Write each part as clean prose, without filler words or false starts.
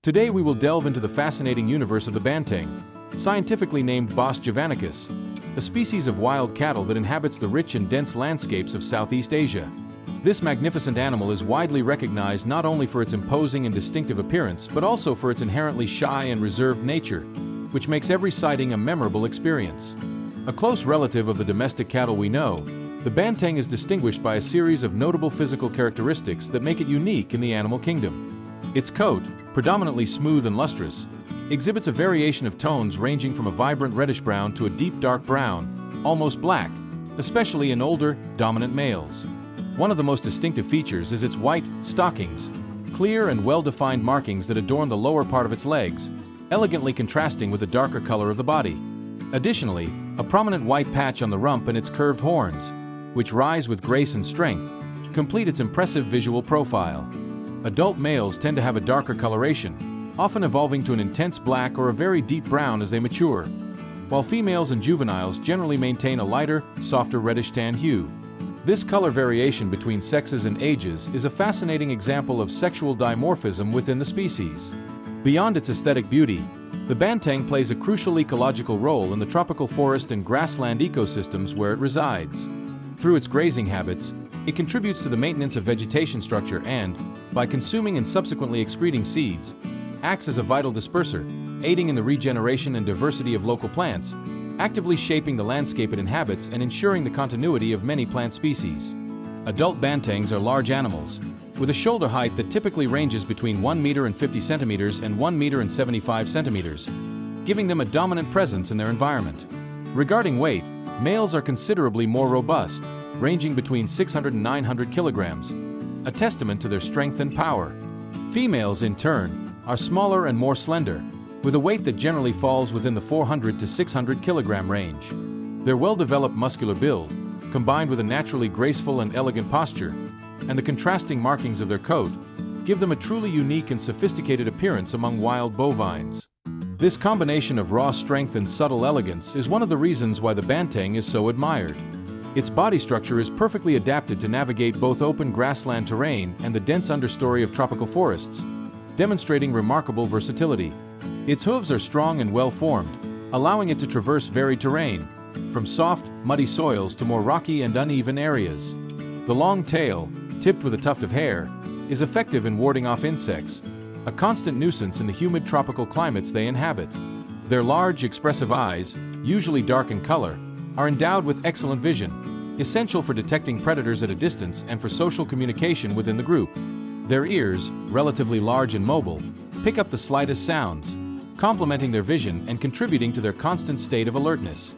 Today we will delve into the fascinating universe of the banteng, scientifically named Bos javanicus, a species of wild cattle that inhabits the rich and dense landscapes of Southeast Asia. This magnificent animal is widely recognized not only for its imposing and distinctive appearance but also for its inherently shy and reserved nature, which makes every sighting a memorable experience. A close relative of the domestic cattle we know, the banteng is distinguished by a series of notable physical characteristics that make it unique in the animal kingdom. Its coat, predominantly smooth and lustrous, exhibits a variation of tones ranging from a vibrant reddish-brown to a deep dark brown, almost black, especially in older, dominant males. One of the most distinctive features is its white stockings, clear and well-defined markings that adorn the lower part of its legs, elegantly contrasting with the darker color of the body. Additionally, a prominent white patch on the rump and its curved horns, which rise with grace and strength, complete its impressive visual profile. Adult males tend to have a darker coloration, often evolving to an intense black or a very deep brown as they mature, while females and juveniles generally maintain a lighter, softer reddish-tan hue. This color variation between sexes and ages is a fascinating example of sexual dimorphism within the species. Beyond its aesthetic beauty, the banteng plays a crucial ecological role in the tropical forest and grassland ecosystems where it resides. Through its grazing habits, it contributes to the maintenance of vegetation structure and, by consuming and subsequently excreting seeds, acts as a vital disperser, aiding in the regeneration and diversity of local plants, actively shaping the landscape it inhabits and ensuring the continuity of many plant species. Adult bantengs are large animals, with a shoulder height that typically ranges between 1 meter and 50 centimeters and 1 meter and 75 centimeters, giving them a dominant presence in their environment. Regarding weight, males are considerably more robust, ranging between 600 and 900 kilograms, a testament to their strength and power. Females, in turn, are smaller and more slender, with a weight that generally falls within the 400 to 600 kilogram range. Their well-developed muscular build, combined with a naturally graceful and elegant posture, and the contrasting markings of their coat, give them a truly unique and sophisticated appearance among wild bovines. This combination of raw strength and subtle elegance is one of the reasons why the banteng is so admired. Its body structure is perfectly adapted to navigate both open grassland terrain and the dense understory of tropical forests, demonstrating remarkable versatility. Its hooves are strong and well-formed, allowing it to traverse varied terrain, from soft, muddy soils to more rocky and uneven areas. The long tail, tipped with a tuft of hair, is effective in warding off insects, a constant nuisance in the humid tropical climates they inhabit. Their large, expressive eyes, usually dark in color, are endowed with excellent vision, essential for detecting predators at a distance and for social communication within the group. Their ears, relatively large and mobile, pick up the slightest sounds, complementing their vision and contributing to their constant state of alertness.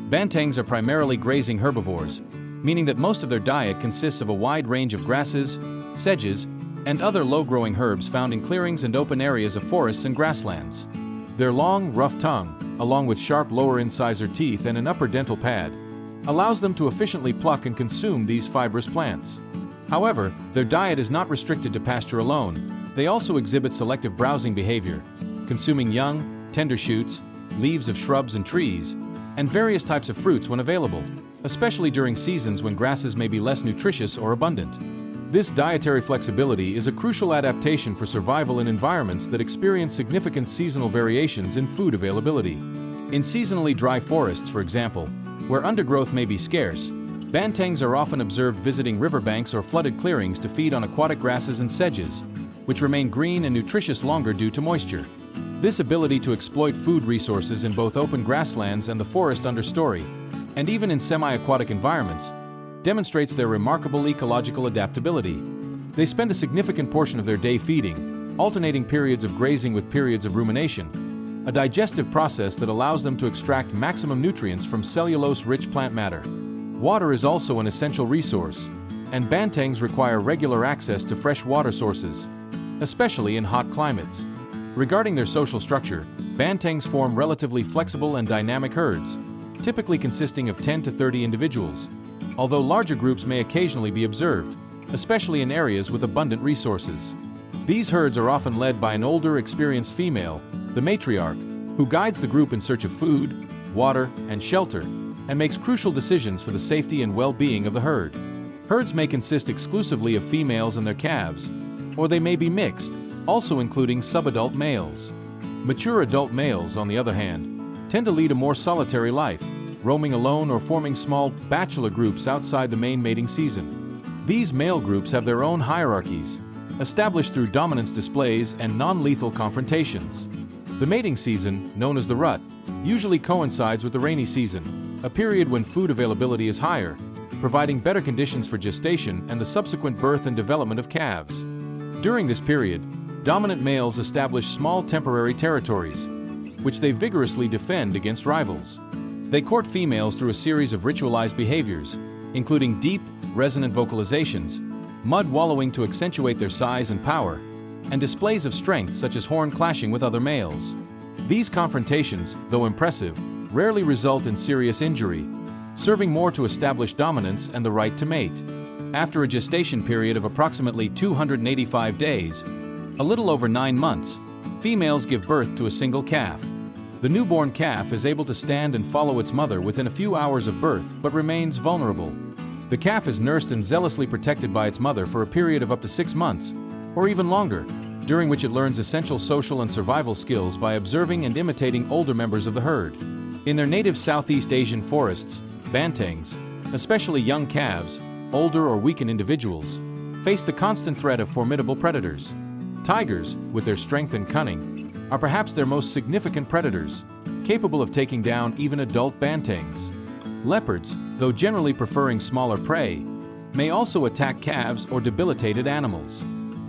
Bantengs are primarily grazing herbivores, meaning that most of their diet consists of a wide range of grasses, sedges, and other low-growing herbs found in clearings and open areas of forests and grasslands. Their long, rough tongue, along with sharp lower incisor teeth and an upper dental pad, allows them to efficiently pluck and consume these fibrous plants. However, their diet is not restricted to pasture alone. They also exhibit selective browsing behavior, consuming young, tender shoots, leaves of shrubs and trees, and various types of fruits when available, especially during seasons when grasses may be less nutritious or abundant. This dietary flexibility is a crucial adaptation for survival in environments that experience significant seasonal variations in food availability. In seasonally dry forests, for example, where undergrowth may be scarce, bantengs are often observed visiting riverbanks or flooded clearings to feed on aquatic grasses and sedges, which remain green and nutritious longer due to moisture. This ability to exploit food resources in both open grasslands and the forest understory, and even in semi-aquatic environments, demonstrates their remarkable ecological adaptability. They spend a significant portion of their day feeding, alternating periods of grazing with periods of rumination, a digestive process that allows them to extract maximum nutrients from cellulose-rich plant matter. Water is also an essential resource, and bantengs require regular access to fresh water sources, especially in hot climates. Regarding their social structure, bantengs form relatively flexible and dynamic herds, typically consisting of 10 to 30 individuals, although larger groups may occasionally be observed, especially in areas with abundant resources. These herds are often led by an older, experienced female, the matriarch, who guides the group in search of food, water, and shelter, and makes crucial decisions for the safety and well-being of the herd. Herds may consist exclusively of females and their calves, or they may be mixed, also including subadult males. Mature adult males, on the other hand, tend to lead a more solitary life, roaming alone or forming small bachelor groups outside the main mating season. These male groups have their own hierarchies, established through dominance displays and non-lethal confrontations. The mating season, known as the rut, usually coincides with the rainy season, a period when food availability is higher, providing better conditions for gestation and the subsequent birth and development of calves. During this period, dominant males establish small temporary territories, which they vigorously defend against rivals. They court females through a series of ritualized behaviors, including deep, resonant vocalizations, mud wallowing to accentuate their size and power, and displays of strength such as horn clashing with other males. These confrontations, though impressive, rarely result in serious injury, serving more to establish dominance and the right to mate. After a gestation period of approximately 285 days, a little over 9 months, females give birth to a single calf. The newborn calf is able to stand and follow its mother within a few hours of birth but remains vulnerable. The calf is nursed and zealously protected by its mother for a period of up to 6 months, or even longer, during which it learns essential social and survival skills by observing and imitating older members of the herd. In their native Southeast Asian forests, bantengs, especially young calves, older or weakened individuals, face the constant threat of formidable predators. Tigers, with their strength and cunning, are perhaps their most significant predators, capable of taking down even adult bantengs. Leopards, though generally preferring smaller prey, may also attack calves or debilitated animals.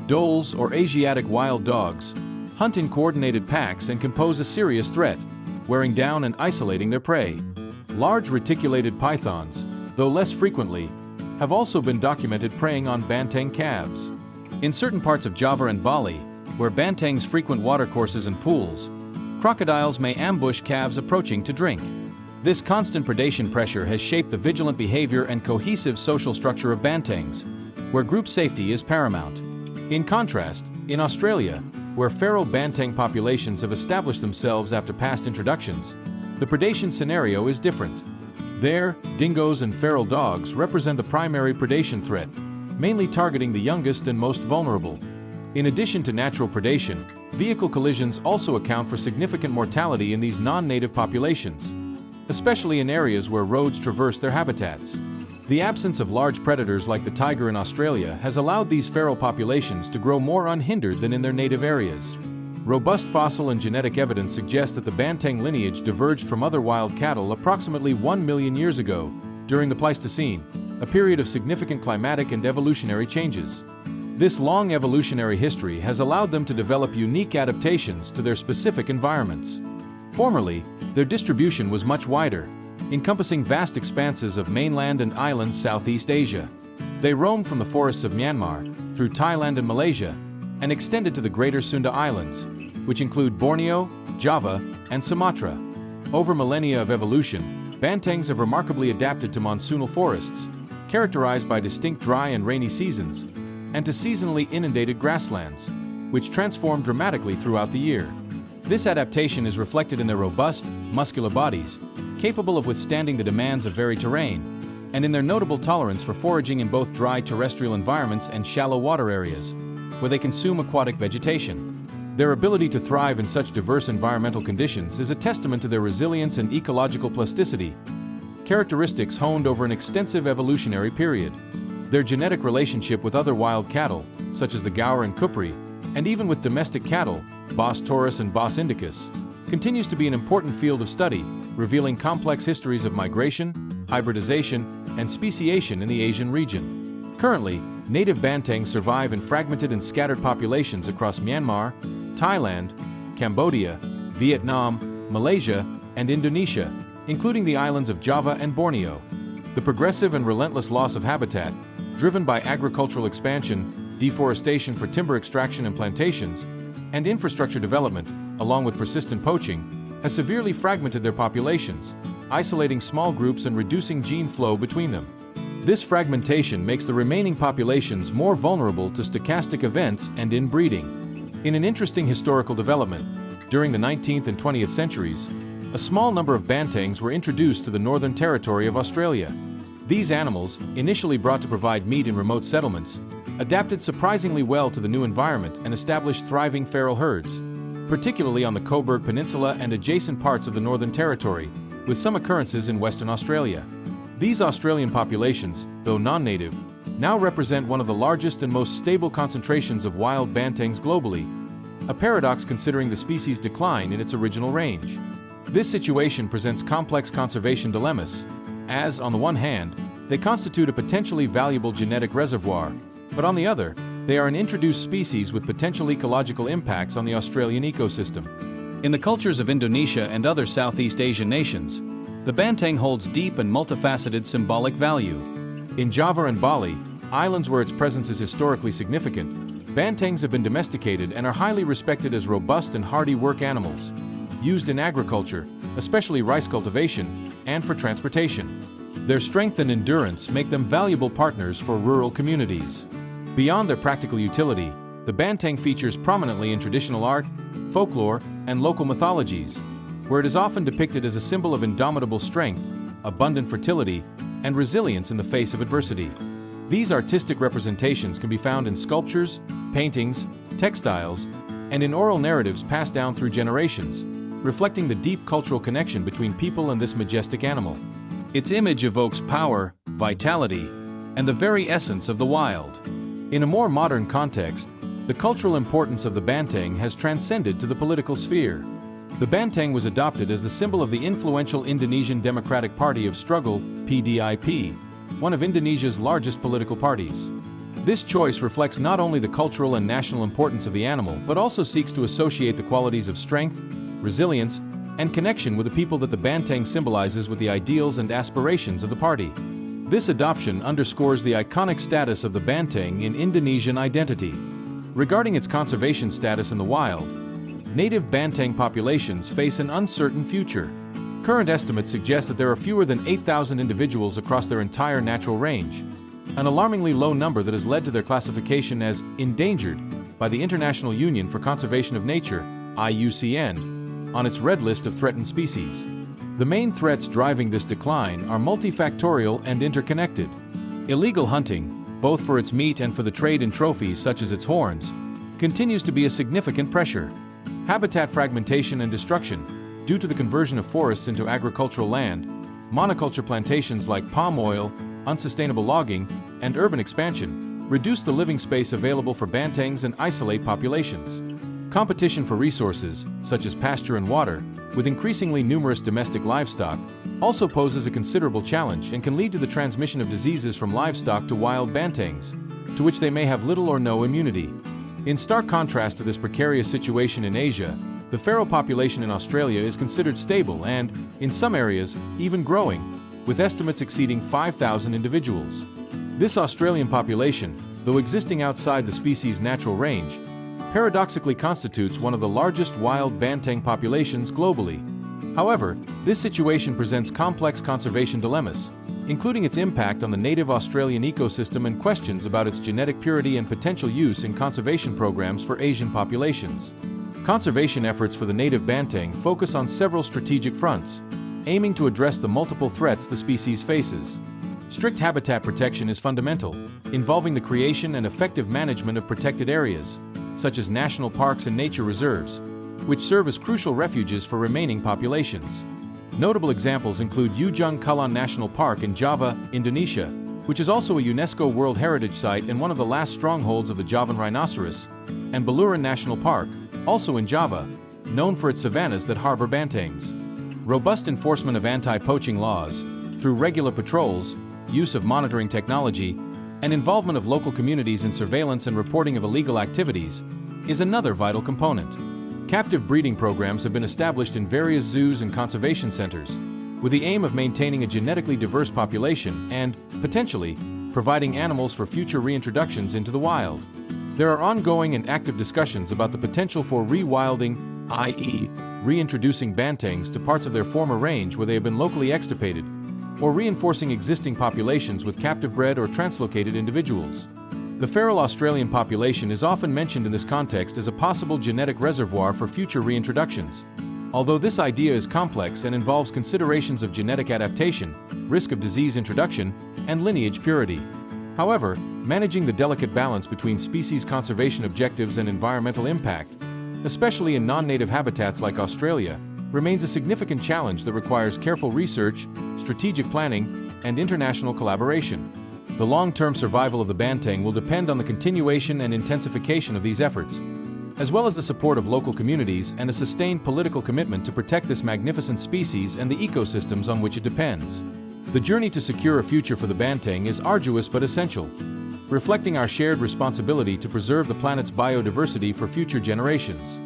Dholes, or Asiatic wild dogs, hunt in coordinated packs and can pose a serious threat, wearing down and isolating their prey. Large reticulated pythons, though less frequently, have also been documented preying on banteng calves. In certain parts of Java and Bali, where bantengs frequent watercourses and pools, crocodiles may ambush calves approaching to drink. This constant predation pressure has shaped the vigilant behavior and cohesive social structure of bantengs, where group safety is paramount. In contrast, in Australia, where feral banteng populations have established themselves after past introductions, the predation scenario is different. There, dingoes and feral dogs represent the primary predation threat, mainly targeting the youngest and most vulnerable. In addition to natural predation, vehicle collisions also account for significant mortality in these non-native populations, especially in areas where roads traverse their habitats. The absence of large predators like the tiger in Australia has allowed these feral populations to grow more unhindered than in their native areas. Robust fossil and genetic evidence suggests that the banteng lineage diverged from other wild cattle approximately 1 million years ago, during the Pleistocene, a period of significant climatic and evolutionary changes. This long evolutionary history has allowed them to develop unique adaptations to their specific environments. Formerly, their distribution was much wider, encompassing vast expanses of mainland and island Southeast Asia. They roamed from the forests of Myanmar, through Thailand and Malaysia, and extended to the Greater Sunda Islands, which include Borneo, Java, and Sumatra. Over millennia of evolution, bantengs have remarkably adapted to monsoonal forests, characterized by distinct dry and rainy seasons, and to seasonally inundated grasslands, which transform dramatically throughout the year. This adaptation is reflected in their robust, muscular bodies, capable of withstanding the demands of varied terrain, and in their notable tolerance for foraging in both dry terrestrial environments and shallow water areas, where they consume aquatic vegetation. Their ability to thrive in such diverse environmental conditions is a testament to their resilience and ecological plasticity, characteristics honed over an extensive evolutionary period. Their genetic relationship with other wild cattle, such as the gaur and kupri, and even with domestic cattle, Bos taurus and Bos indicus, continues to be an important field of study, revealing complex histories of migration, hybridization, and speciation in the Asian region. Currently, native bantengs survive in fragmented and scattered populations across Myanmar, Thailand, Cambodia, Vietnam, Malaysia, and Indonesia, including the islands of Java and Borneo. The progressive and relentless loss of habitat, driven by agricultural expansion, deforestation for timber extraction and plantations, and infrastructure development, along with persistent poaching, has severely fragmented their populations, isolating small groups and reducing gene flow between them. This fragmentation makes the remaining populations more vulnerable to stochastic events and inbreeding. In an interesting historical development, during the 19th and 20th centuries, a small number of bantengs were introduced to the Northern Territory of Australia. These animals, initially brought to provide meat in remote settlements, adapted surprisingly well to the new environment and established thriving feral herds, particularly on the Coburg Peninsula and adjacent parts of the Northern Territory, with some occurrences in Western Australia. These Australian populations, though non-native, now represent one of the largest and most stable concentrations of wild bantengs globally, a paradox considering the species' decline in its original range. This situation presents complex conservation dilemmas, as, on the one hand, they constitute a potentially valuable genetic reservoir, but on the other, they are an introduced species with potential ecological impacts on the Australian ecosystem. In the cultures of Indonesia and other Southeast Asian nations, the banteng holds deep and multifaceted symbolic value. In Java and Bali, islands where its presence is historically significant, bantengs have been domesticated and are highly respected as robust and hardy work animals, used in agriculture, especially rice cultivation, and for transportation. Their strength and endurance make them valuable partners for rural communities. Beyond their practical utility, the banteng features prominently in traditional art, folklore, and local mythologies, where it is often depicted as a symbol of indomitable strength, abundant fertility, and resilience in the face of adversity. These artistic representations can be found in sculptures, paintings, textiles, and in oral narratives passed down through generations, reflecting the deep cultural connection between people and this majestic animal. Its image evokes power, vitality, and the very essence of the wild. In a more modern context, the cultural importance of the banteng has transcended to the political sphere. The banteng was adopted as the symbol of the influential Indonesian Democratic Party of Struggle, PDIP, one of Indonesia's largest political parties. This choice reflects not only the cultural and national importance of the animal, but also seeks to associate the qualities of strength, resilience, and connection with the people that the banteng symbolizes with the ideals and aspirations of the party. This adoption underscores the iconic status of the banteng in Indonesian identity. Regarding its conservation status in the wild, native banteng populations face an uncertain future. Current estimates suggest that there are fewer than 8,000 individuals across their entire natural range, an alarmingly low number that has led to their classification as endangered by the International Union for Conservation of Nature, IUCN, on its red list of threatened species. The main threats driving this decline are multifactorial and interconnected. Illegal hunting, both for its meat and for the trade in trophies such as its horns, continues to be a significant pressure. Habitat fragmentation and destruction, due to the conversion of forests into agricultural land, monoculture plantations like palm oil, unsustainable logging, and urban expansion, reduce the living space available for bantengs and isolate populations. Competition for resources, such as pasture and water, with increasingly numerous domestic livestock, also poses a considerable challenge and can lead to the transmission of diseases from livestock to wild bantengs, to which they may have little or no immunity. In stark contrast to this precarious situation in Asia, the feral population in Australia is considered stable and, in some areas, even growing, with estimates exceeding 5,000 individuals. This Australian population, though existing outside the species' natural range, paradoxically constitutes one of the largest wild banteng populations globally. However, this situation presents complex conservation dilemmas, including its impact on the native Australian ecosystem and questions about its genetic purity and potential use in conservation programs for Asian populations. Conservation efforts for the native banteng focus on several strategic fronts, aiming to address the multiple threats the species faces. Strict habitat protection is fundamental, involving the creation and effective management of protected areas, such as national parks and nature reserves, which serve as crucial refuges for remaining populations. Notable examples include Ujung Kulon National Park in Java, Indonesia, which is also a UNESCO World Heritage Site and one of the last strongholds of the Javan rhinoceros, and Baluran National Park, also in Java, known for its savannas that harbor bantengs. Robust enforcement of anti-poaching laws, through regular patrols, use of monitoring technology, and involvement of local communities in surveillance and reporting of illegal activities, is another vital component. Captive breeding programs have been established in various zoos and conservation centers, with the aim of maintaining a genetically diverse population and, potentially, providing animals for future reintroductions into the wild. There are ongoing and active discussions about the potential for rewilding, i.e., reintroducing bantengs to parts of their former range where they have been locally extirpated, or reinforcing existing populations with captive-bred or translocated individuals. The feral Australian population is often mentioned in this context as a possible genetic reservoir for future reintroductions, although this idea is complex and involves considerations of genetic adaptation, risk of disease introduction, and lineage purity. However, managing the delicate balance between species conservation objectives and environmental impact, especially in non-native habitats like Australia, remains a significant challenge that requires careful research, strategic planning, and international collaboration. The long-term survival of the banteng will depend on the continuation and intensification of these efforts, as well as the support of local communities and a sustained political commitment to protect this magnificent species and the ecosystems on which it depends. The journey to secure a future for the banteng is arduous but essential, reflecting our shared responsibility to preserve the planet's biodiversity for future generations.